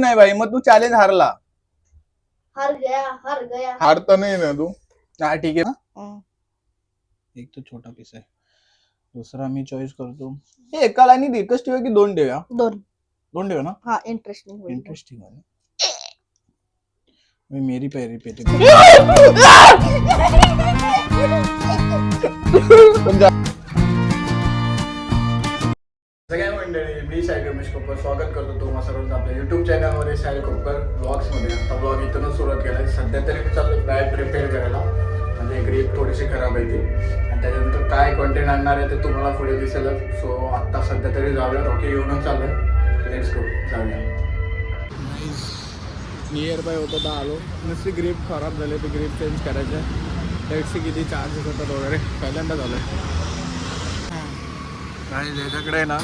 नाही भाई, मग तू चॅलेंज हारला. हार गया. हार तर नाही ना तू. हा ठीक आहे ना. एक तो छोटा पीस आहे, दुसरा मी चॉईस करतो. हे एका लाईनीत एकच ठेवा की दोन ठेवा? दोन ठेवा ना. हा इंटरेस्टिंग इंटरेस्टिंग आहे. मी मेरी पैरी पेटे सगळ्या मंडळी, मी साहिल रमेश कोपर स्वागत करतो तुम्हा सर्वांचं आपल्या युट्यूब चॅनलमध्ये साहिल कोपर ब्लॉग्समध्ये. आता ब्लॉग इथूनच सुरुवात केला आहे. सध्या तरी मी चाललो बॅग प्रिपेअर करायला, म्हणजे ग्रीप थोडीशी खराब आहे ती, आणि त्याच्यानंतर काय कंटेंट आणणार आहे ते तुम्हाला पुढे दिसेलच. सो आत्ता सध्या तरी जाऊया, रॉकी येऊनच चालू आहे. लेट्स गो, जाऊया. नियर बाय होतं तर आलो. नुसती ग्रीप खराब झाली, ती ग्रीप चेंज करायचं आहे. लेट्सची किती चार्जेस होतात वगैरे, पहिल्यांदा झालं आणि त्याच्याकडे आहे ना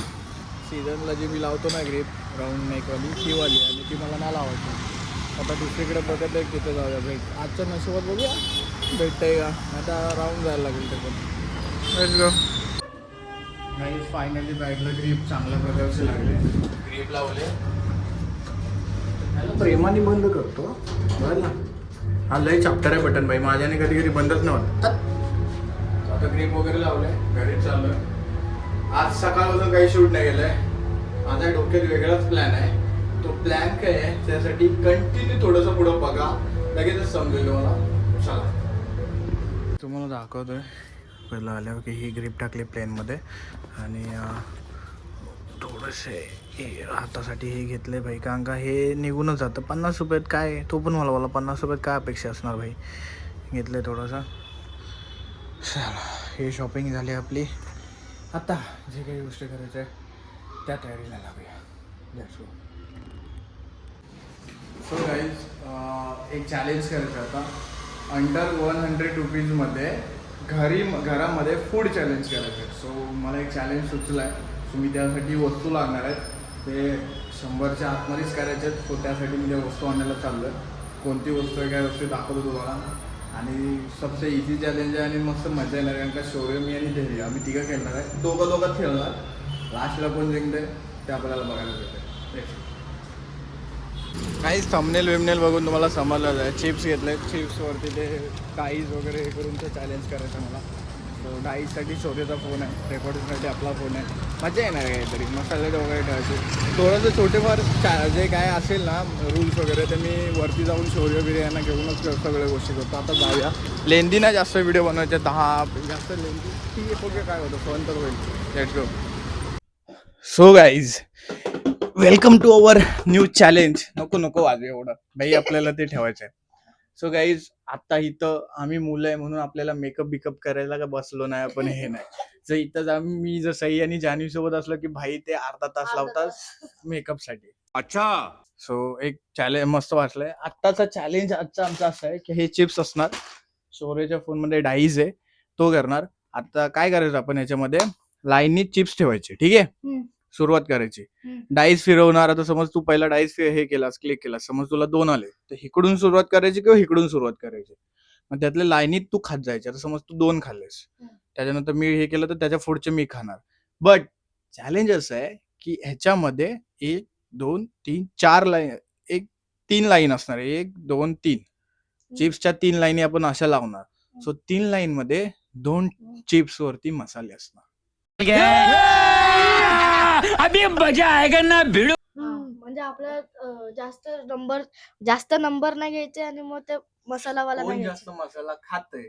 सीझनला जी मी लावतो ना ग्रीप राऊंड नेकवाली ती वाली, आणि ती मला नाही लावायची. आता दुसरीकडे बघत आहे तिथे जाऊया. भेट आजच्या नशिबात बघूया भेटतंय का. आता राऊंड जायला लागेल ते पण. Let's go. नाही फायनली बॅगला ग्रीप चांगल्या प्रकारचे लागले, ग्रीप लावले. प्रेमाने बंद करतो बरं ना. हा लय चॅप्टर आहे बटन भाई, माझ्याने कधी कधी बंदच नाही होत. आता ग्रीप वगैरे लावले, घरीच चाललोय. आज सकाळपासून काही शूट नाही केलंय. माझ्या डोक्यात वेगळाच प्लॅन आहे. तो प्लॅन काय आहे त्यासाठी कंटिन्यू थोडंसं पुढं बघा, लगेचच समजेल तुम्हाला. चला तुम्हाला दाखवतोय. पहिलं आल्यावर की ही ग्रीप टाकली प्लेनमध्ये, आणि थोडंसे हातासाठी हे घेतले भाई, कारण का हे निघूनच जातं. 50 रुपयात काय, तो पण मला बोला 50 रुपयात काय अपेक्षा असणार भाई. घेतले थोडंसं. चला हे शॉपिंग झाली आपली. आता जे काही गोष्टी करायच्या आहे त्या तयारीला लागूया. Let's go. सो गाईज, एक चॅलेंज करायचं आता. अंडर 100 रुपीजमध्ये घरामध्ये फूड चॅलेंज करायचं आहे. सो मला एक चॅलेंज सुचला आहे. सो मी त्यासाठी वस्तू लागणार आहेत, ते 100च्या आतमध्येच करायचे आहेत. सो त्यासाठी मी त्या वस्तू आणायला चाललो आहे. कोणती वस्तू आहे काय वस्तू दाखवतो तुम्हाला. आणि सबसे इझी चॅलेंज आहे आणि मस्त मजा येणार, कारण का शौर्य, मी आणि धैर्य आम्ही तिघं खेळणार आहे. दोघं खेळणार. लास्टला कोण जिंकते ते आपल्याला बघायला भेटेल. काहीच थंबनेल विमनेल बघून तुम्हाला समजलं आहे. चिप्स घेतले, चिप्सवरती ते डाईज वगैरे हे करून ते चॅलेंज करायचं मला. सो डाईजसाठी शौर्याचा फोन आहे, रेकॉर्डिंगसाठी आपला फोन आहे. मजा येणार आहे काहीतरी, मसाले वगैरे ठेवायचे. थोडंसं छोटेफार जे काय असेल ना रूल्स वगैरे, ते मी वरती जाऊन शौर्य बिर्या यांना घेऊनच सगळ्या गोष्टी करतो. आता जाऊया. लेंदी ना जास्त व्हिडिओ बनवायचे, 10 जास्त लेंदी ठीक आहे. बघूया काय होतं, फोन तर होईल. Let's go. So guys, welcome to our new challenge. नको वाजू एवढं भाई, आपल्याला ते ठेवायचं आहे. सो गाईज, आता इथं आम्ही मुलं आहे म्हणून आपल्याला मेकअप बिकअप करायला का बसलो नाही आपण, हे नाही. जर इथं मी जर सई आणि जान्हवी सोबत असलो की भाई ते अर्धा तास लावतात मेकअप साठी. अच्छा. सो एक चॅलेंज मस्त वाटलंय. आत्ताचा चॅलेंज आजचा आमचा असा आहे की हे चिप्स असणार, शौर्यच्या फोनमध्ये डाईज आहे, तो करणार. आता काय करायचं आपण, याच्यामध्ये लाईननी चिप्स ठेवायचे, ठीक आहे. सुरुवात करायची. डाईस फिरवणार. आता समज तू पहिला डाईस हे केलास, क्लिक केला, समज तुला 2 आले, तर इकडून सुरुवात करायची किंवा इकडून सुरुवात करायची. मग त्यातल्या लाईनीत तू खात जायचे. आता समज तू 2 खाल्लेस, त्याच्यानंतर मी हे केलं तर त्याच्या पुढचे मी खाणार. बट चॅलेंज असं आहे की ह्याच्यामध्ये 1 2 3 4 लाईन, 3 लाईन असणार. 1 2 3 चिप्सच्या 3 लाईनी आपण अशा लावणार. सो 3 लाईन मध्ये 2 चिप्स वरती मसाले असणार. अभी मजा आएगा ना भिड़ो. म्हणजे आपल्याला जास्त नंबर नाही घ्यायचे, आणि मग ते मसालावाला नाही कोण घ्यायचे. जास्त मसाला खातंय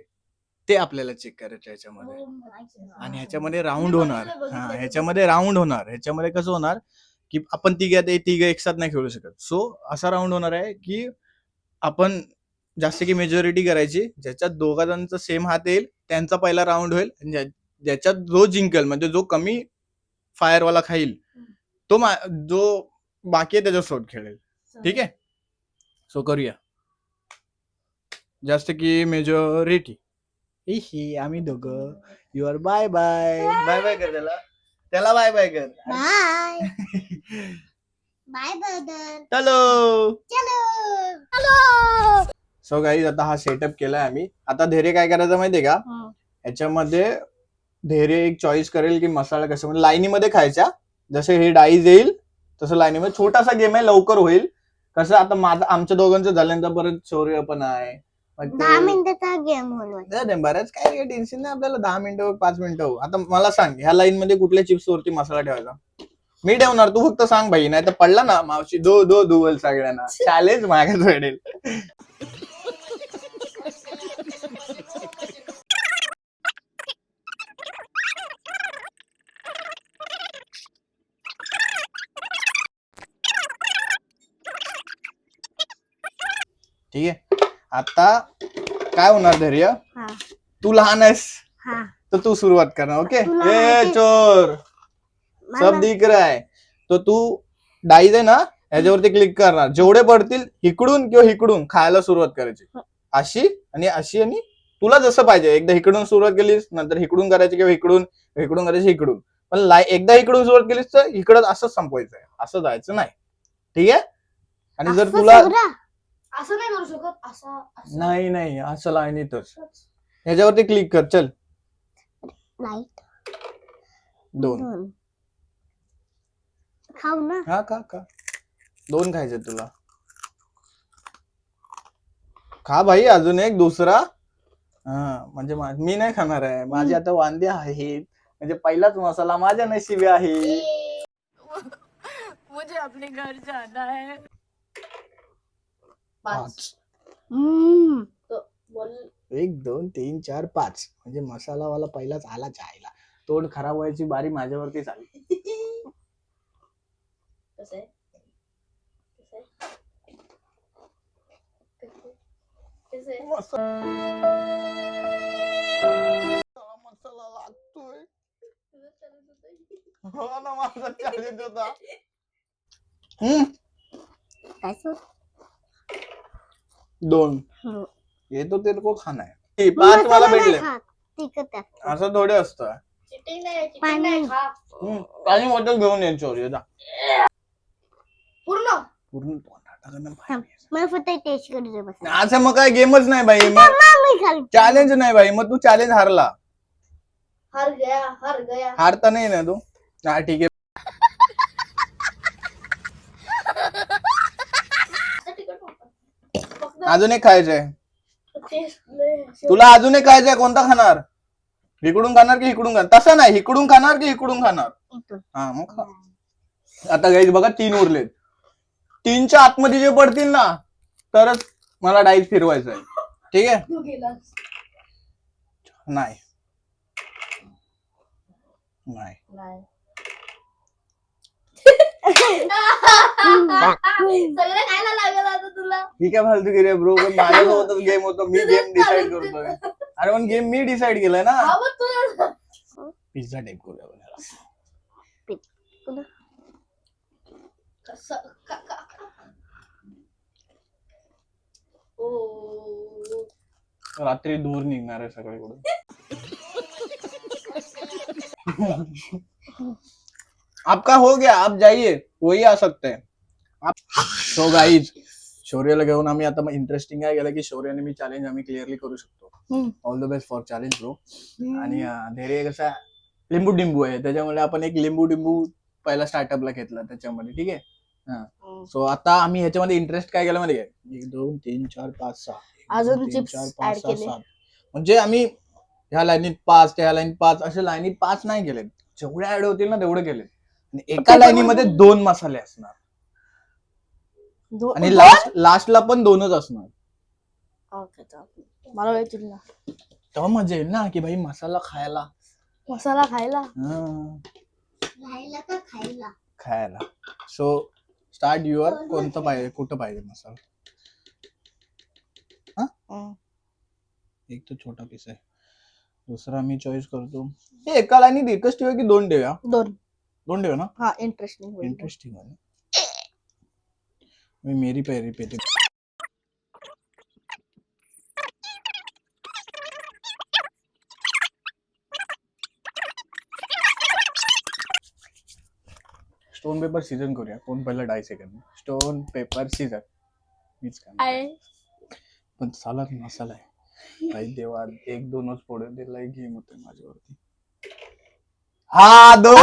ते आपल्याला चेक करायचं ह्याच्यामध्ये. आणि ह्याच्यामध्ये राऊंड होणार. ह्याच्यामध्ये राऊंड होणार. ह्याच्यामध्ये कसं होणार की आपण तिघ एक साथ नाही खेळू शकत. सो असा राऊंड होणार आहे की आपण जास्त की मेजॉरिटी करायची. ज्याच्यात दोघांचा सेम हात येईल त्यांचा पहिला राऊंड होईल. ज्याच्यात जो जिंकेल, म्हणजे जो कमी फायरवाला खाईल, तो जो बाकी आहे त्याच्यासोबत खेळेल. ठीक आहे. सो करूया. जास्त की मेजॉरिटी ही आम्ही दोघं. Your bye bye bye bye कर त्याला बाय बाय कर. Bye bye brother. चलो. हॅलो. सो गाईज, आता हा सेटअप केलाय आम्ही. आता धैर्य काय करायचं माहितीये का, याच्यामध्ये धैर्य एक चॉईस करेल की मसाला कशामध्ये लाईनीमध्ये खायच्या. जसे हे डाईज येईल तसं लाईनीमध्ये. छोटासा गेम आहे, लवकर होईल. कसं आता माझं आमच्या दोघांचं झाल्यानंतर परत शौर्य पण आहे. मग ते- 10 मिनिटाचा गेम होणार. नाही बऱ्याच काय टेन्शन नाही आपल्याला. 10 मिनिटं 5 मिनिटं. आता मला सांग ह्या लाईन मध्ये कुठल्या चिप्स वरती मसाला ठेवायचा? मी ठेवणार, तू फक्त सांग भाई. नाही तर पडला ना मावशी दो दो दुवल सगळ्यांना. चॅलेंज मागत पडेल. ठीक आहे, आता काय होणार धैर्य? हा तू लहान आहेस हा तर तू सुरुवात करणार. ओके तुला ए माहिती- चोर सब दिख रहा है. तो तू डाईज आहे ना याच्यावरती क्लिक करणार. जेवढे पडतील इकडून किंवा इकडून खायला सुरुवात करायची. अशी आणि अशी, आणि तुला जसं पाहिजे. एकदा इकडून सुरुवात केलीस नंतर इकडून करायची किंवा इकडून इकडून करायची इकडून. पण एकदा इकडून सुरुवात केलीस तर इकडं असंच संपवायचंय. असं जायचं नाही. ठीक आहे. आणि जर असं तुला सगळं? असं नाही करू शकत. असं नाही नाही असं लाईनीतच ह्याच्यावरती क्लिक कर. चल लाईट 2 खाऊ ना. हा का 2 खायचे तुला. खा भाई. अजून एक दुसरा. हा म्हणजे मी नाही खाणार आहे. माझे आता वांदे आहेत. म्हणजे पहिलाच मसाला माझ्या नशिबी आहे. मुझे अपने घर जाना है. 5 हम्म. बोल 1 2 3 4 5 म्हणजे मसालावाला पहिलाच आला जायला. तोंड खराब व्हायची बारी माझ्यावरतीच आली. कसं आहे? मसाला लागतोय. हो ना माझा चॅलेंज होता. काय सर? 2 हो. ये तो तेरे को खाना है. 5 मला मसाला भेटले. नाही खात. तिखट आहे. असं थोडे असतं. चिटिंग नाही. पाणी. खा. पाणी बॉटल घेऊन ये चोरी जा. पूर्ण पूर्ण तोंडात टाकणं थांब. पाणी. मला फक्त टेस्ट करू बस. असं मग काय गेमच नाही भाई. मग मी खाली. चॅलेंज नाही भाई. मग तू चॅलेंज हारला. हार गया. हारता नाही ना तू. हा ठीक आहे. अजून एक खायचंय तुला. अजून एक खायचंय. कोणता खाणार? इकडून खाणार की इकडून खाणार? तसं नाही. इकडून खाणार की इकडून खाणार? इथून. हा मग खा. आता गाईज बघा 3 उरलेत. 3च्या आतमध्ये जे पडतील ना तरच मला डाईस फिरवायचं आहे. ठीक आहे. तू गेलास. नाही नाही सगळं खायला लागेल आता तुला. ठीक आहे फालतूगिरी ब्रो. पण माझ्यासोबतच गेम होतो. मी गेम डिसाईड करतोय. अरे पण गेम मी डिसाईड केलाय ना. हा मग तुला पिझ्झा टाईप करूया आपण याला. रात्री दूर निघणार आहे सगळीकडून. आपका हो गया. आप जाइए. वही आ सकते हैं आप. सो गाईज शौर्याला घेऊन आम्ही आता इंटरेस्टिंग काय केलं की शौर्याने मी चॅलेंज आम्ही क्लिअरली करू शकतो. All the best for challenge bro. आणि धैर्य कसा लिंबू डिंबू आहे त्याच्यामुळे आपण एक लिंबू डिंबू पहिला स्टार्टअपला घेतला त्याच्यामध्ये. ठीक आहे. सो आता आम्ही ह्याच्यामध्ये इंटरेस्ट काय केलं माहिती आहे? 1 2 3 4 5 6 अजून 3 chips 4 add 5 6 केले. 7 म्हणजे आम्ही ह्या लाईनीत 5 त्या लाईनीत 5 असे लाईनीत 5 नाही केले. जेवढे ऍड होतील ना तेवढे केले. आणि एका लाईनीमध्ये 2 मसाले असणार आणि लास्टला पण 2च असणार. मला वेळ ना तेव्हा मजा येईल ना की भाई मसाला खायला. मसाला खायला. खायला का खायला? खायला. So start your. कोणतं पाहिजे? कुठं पाहिजे मसाला? एक तर छोटा पीस आहे. दुसरा मी चॉईस करतो. हे एका लाईनीत एकच ठेवूया की 2 ठेवूया? 2 ठेवूया ना. हा इंटरेस्टिंग. इंटरेस्टिंग आहे. मी मेरी पेरी पेटी. स्टोन पेपर सीजन करूया. कोण पहिला डाय सेकंड? Stone paper season. मीच काय पण साला मसाला आहे. काही देवा 1 2च पडून दिला. गेम होते माझ्यावरती. हा 2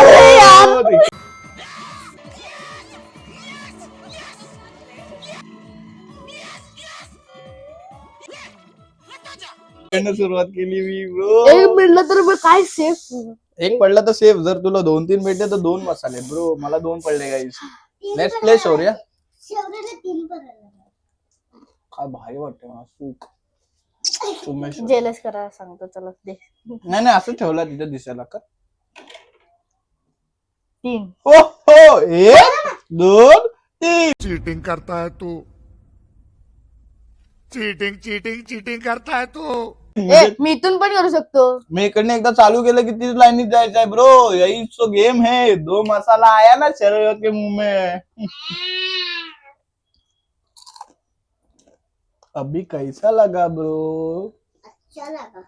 सुरुवात केली मी ब्रो. एक मिनिट तर मग काय सेफ. एक पडला तर सेफ. जर तुला 2-3 भेटले तर 2 मसाले ब्रो. मला 2 पडले गाईस. लेट्स प्ले शौर्य. शेवटचे 3 पडायला. काय भारी वाटतं मला सूप. उमेश. जेलस करायला सांगतो चला दे. नाही असं ठेवला तिथे दिसायला का. 3. हो हो 1 2 3. चीटिंग करता है तू चीटिंग चीटिंग चीटिंग करता है तू मी इथून पण करू शकतो. मी इकडनं एकदा चालू केलं की तीच लाईनीत जायचं आहे ब्रो. यही तो गेम है. 2 मसाला आया ना शरीर के मुंह में. अभी कैसा लगा ब्रो. अच्छा लगा.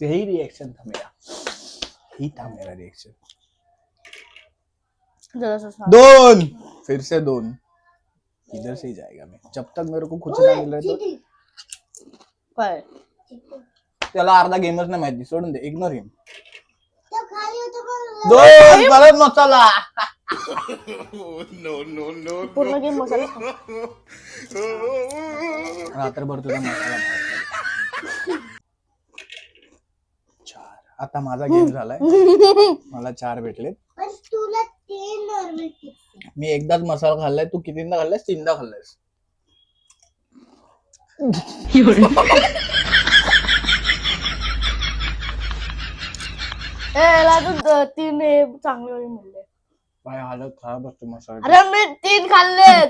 यही रिएक्शन था मेरा. ही था मेरा रिएक्शन. जरा सा 2 फिर से 2. इधर से ही जाएगा मैं जब तक मेरे को कुछ ना मिले तो. काय त्याला अर्धा गेमच नाही माहिती. सोडून दे. इग्नोर हिम. तो खाली होतं पण 2 परत मसाला. पूर्ण गेम मसाला रात्रभर तुझा मसाला भाजला. 4. आता माझा गेम झालाय. मला 4 भेटले. पण तुला ते नॉर्मल टिप्स. मी एकदाच मसाला खाल्लाय. तू कितींदा खाल्लायस. 3दा खाल्लायस. याला तर 3 हे चांगले वाले म्हणले. काय हालत खराब असतो मसाला. अरे मी 3 खाल्लेत.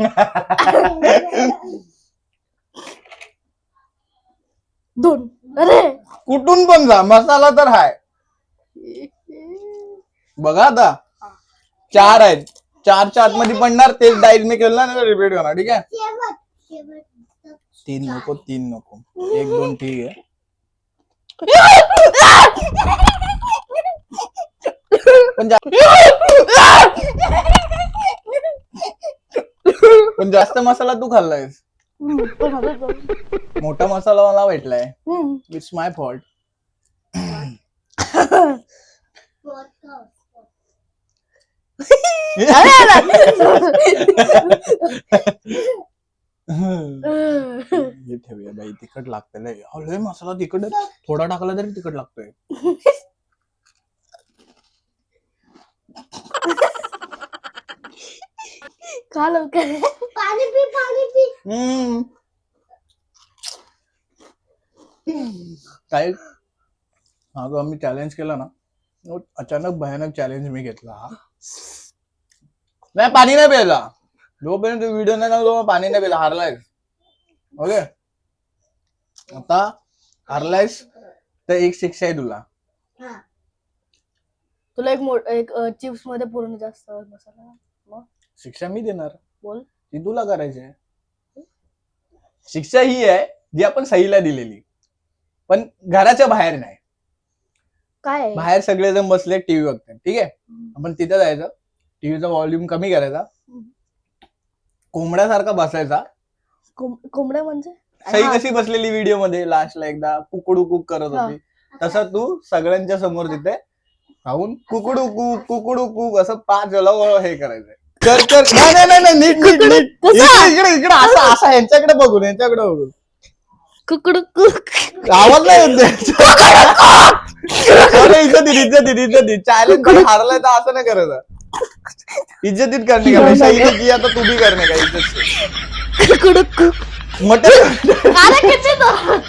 2. अरे कुठून पण जा मसाला तर हाय. बघा आता 4 आहेत. 4च्या आतमध्ये पडणार. तेच डाईट मी केलं ना रिपीट करणार. ठीक आहे. शेवट 3 नको. 3 नको. 1 2 ठीक आहे. पण जास्त मसाला तू खाल्लायस. मोठा मसाला मला भेटलाय. It's my fault. हे ठेवूया बाई. तिखट लागतंय लय. लय मसाला तिखट आहे. थोडा टाकला तरी तिखट लागतोय. खा लवकर. पाणी पी पाणी पी. काय हा जो आम्ही चॅलेंज केला ना तो अचानक भयानक चॅलेंज मी घेतला. हा नाही पाणी नाही प्यायला. जोपर्यंत व्हिडिओ नाही तो पाणी नाही प्यायला. हारलायस. ओके. आता हारलायस तर एक शिक्षा आहे तुला. हा. तुला एक चिप्स मध्ये पूर्ण जास्त मसाला. मग शिक्षा मी देणार. बोल. ती तुला करायची आहे. शिक्षा ही आहे जी आपण सईला दिलेली. पण घराच्या बाहेर नाही. काय आहे? बाहेर सगळेजण बसले टीव्ही बघतात. ठीक आहे. आपण तिथे जायचं. टीव्हीचा व्हॉल्यूम कमी करायचा. कोंबड्यासारखा बसायचा. कोंबड्या म्हणजे सई कशी बसलेली व्हिडिओ मध्ये लास्टला एकदा कुकडू कुक करत होती तसं तू सगळ्यांच्या समोर तिथे राहून कुकडू कुक असं 5 वेळा हे करायचंय. कर नाही नीट इकडे असं यांच्याकडे बघून कुकडू कुक. आवाज नाही येत. इज्जतीत चॅलेंज हारलाय तर असं नाही करायचं. इज्जतीत करणे का सईने की आता तू भी करणे का इज्जत. कुकडू कुक.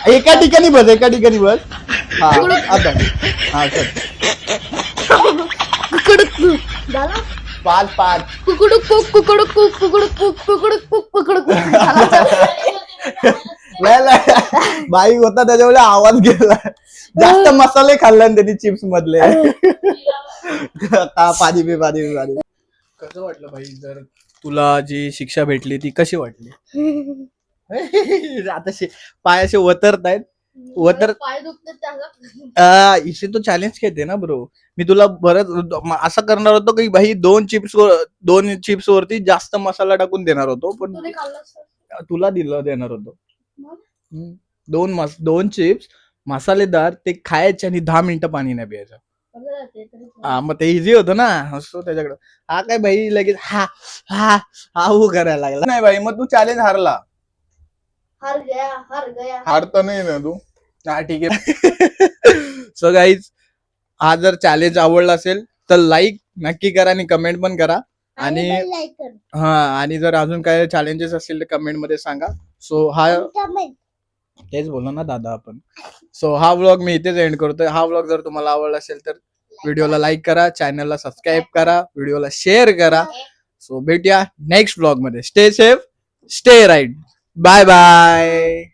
एका ठिकाणी बस. हा आता हा चल. कुकडू कुक. झाला. 5 कुकडू कुक कुकडू कुक कुकडू कुक कुकडू कुक कुकडू कुक. बाई होता त्याच्यामुळे आवाज गेला. जास्त मसाले खाल्ला त्यांनी चिप्स मधले. पाणी पी. कसं वाटलं भाई जर तुला जी शिक्षा भेटली ती कशी वाटली. आता पाय असे वतरतायत. पाय दुखतात. इसे तो चॅलेंज घेते ना ब्रो. मी तुला बरंच असं करणार होतो की भाई 2 चिप्स वरती जास्त मसाला टाकून देणार होतो. पण तुला देणार होतो. 2 चिप्स मसालेदार ते खायचे आणि 10 मिनिटं पाणी नाही प्यायचं. हा मग ते इझी होतं ना. असतो त्याच्याकडे. हा काय भाई लगेच हा करायला लागला. नाही भाई मग तू चॅलेंज हारला. हार गया हार तर नाही ना तू? हा ठीक आहे. सो गाईज, हा जर चॅलेंज आवडला असेल तर लाईक नक्की करा आणि कमेंट पण करा. आणि लाईक कर हा, आणि जर अजून काय चॅलेंजेस असतील तर कमेंट मध्ये सांगा. सो हा कमेंट तेच बोललो ना दादा आपण. सो हा व्लॉग मी इथेच एंड करतोय. हा व्लॉग जर तुम्हाला आवडला असेल तर व्हिडिओला लाईक करा, चॅनलला सबस्क्राईब करा, व्हिडिओला शेअर करा. सो भेटूया नेक्स्ट व्लॉग मध्ये. Stay safe, stay right. Bye bye.